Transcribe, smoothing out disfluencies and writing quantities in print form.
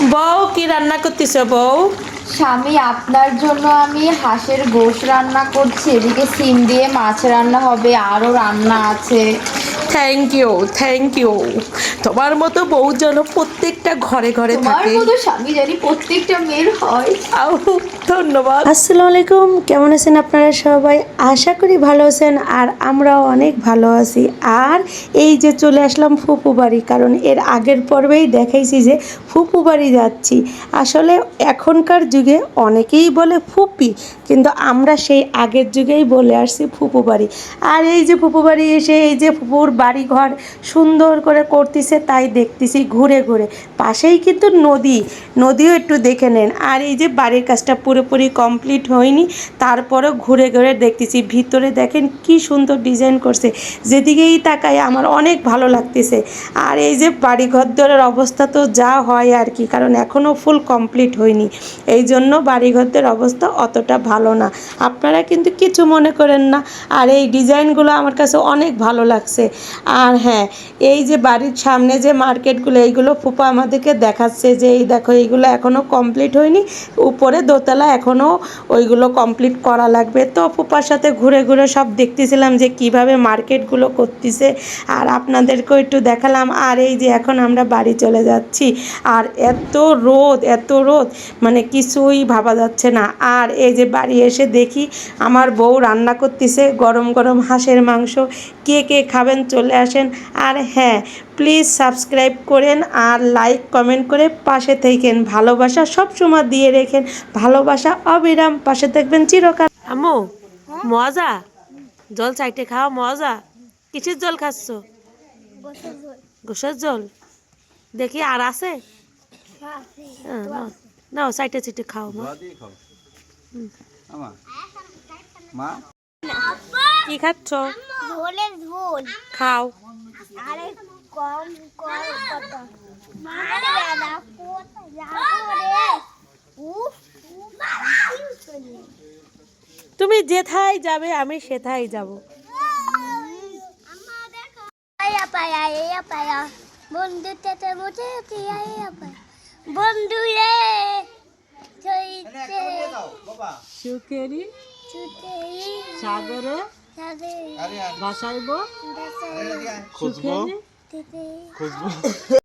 বউ কি রান্না করতেছো বউ? স্বামী, আপনার জন্য আমি হাঁসের গোশত রান্না করছি। এদিকে সিম দিয়ে মাছ রান্না হবে, আরও রান্না আছে। Thank you thank you. তোমার মতো বউ যেন প্রত্যেকটা ঘরে ঘরে তোমার থাকে। মতো স্বামী জানি প্রত্যেকটা মেয়ের হয়। আউ, ধন্যবাদ। আসসালামু আলাইকুম, কেমন আছেন আপনারা সবাই? আশা করি ভালো আছেন, আর আমরাও অনেক ভালো আছি। আর এই যে চলে আসলাম ফুপু বাড়ি, কারণ এর আগের পর্বেই দেখাইছি যে ফুপু বাড়ি যাচ্ছি। আসলে এখনকার যুগে অনেকেই বলে ফুপি, কিন্তু আমরা সেই আগের যুগেই বলে আসছি ফুপু বাড়ি। আর এই যে ফুপু বাড়ি এসে এই যে ফুপুর বাড়ি ঘর সুন্দর করে করতেছে, তাই দেখতেছি ঘুরে ঘুরে। পাশেই কিন্তু নদীও একটু দেখে নেন। আর এই যে বাড়ির কাজটা পুরোপুরি কমপ্লিট হয়নি, তারপরেও ঘুরে ঘুরে দেখতেছি। ভিতরে দেখেন কি সুন্দর ডিজাইন করছে, যেদিকেই তাকাই আমার অনেক ভালো লাগতেছে। আর এই যে বাড়িঘর দরের অবস্থা তো যা হয় আর কি, কারণ এখনও ফুল কমপ্লিট হয়নি, এই জন্য বাড়িঘরদের অবস্থা অতটা ভালো না। আপনারা কিন্তু কিছু মনে করেন না। আর এই ডিজাইনগুলো আমার কাছে অনেক ভালো লাগছে। আর হ্যাঁ, এই যে বাড়ির সামনে যে মার্কেটগুলো, এইগুলো ফুপা আমাদেরকে দেখাচ্ছে যে এই দেখো এইগুলো এখনও কমপ্লিট হয়নি, উপরে দোতলা এখনও ওইগুলো কমপ্লিট করা লাগবে। তো ফুপার সাথে ঘুরে ঘুরে সব দেখতেছিলাম যে কিভাবে মার্কেটগুলো করতেছে, আর আপনাদেরকেও একটু দেখালাম। আর এই যে এখন আমরা বাড়ি চলে যাচ্ছি, আর এত রোদ মানে কিছুই ভাবা যাচ্ছে না। আর এই যে বাড়ি এসে দেখি আমার বউ রান্না করতেছে গরম গরম হাঁসের মাংস। কে কে খাবেন চলে আসেন। আর হ্যাঁ, প্লিজ সাবস্ক্রাইব করেন আর লাইক কমেন্ট করে পাশে থাকেন। ভালোবাসা সব সময় দিয়ে রেখেন, ভালোবাসা অবিরাম, পাশে থাকবেন চিরকাল। আম্মু, মজা জল চাইটে খাওয়া মজা। কিসের জল খাচ্ছ? গোসের জল। দেখি আর আছে? হ্যাঁ, নাও নাও, চাইটে চিটে খাও মা। কি খাচ্ছ? ঝোলের ঝোল। খাও। আরে কম কর কত আরে দাদা কোথায় যাবো রে? উফ তুমি যেথায় যাবে আমি সেথায় যাব। আয়া পায়া আয়া পায়া বন্ধু তেতে মুঝে আয়া পায়া বন্ধু রে চইতে সুখেরি ছুটে সাগরে সাদে ভাসাইব দাসাই সুখেরি তেতে খুশবু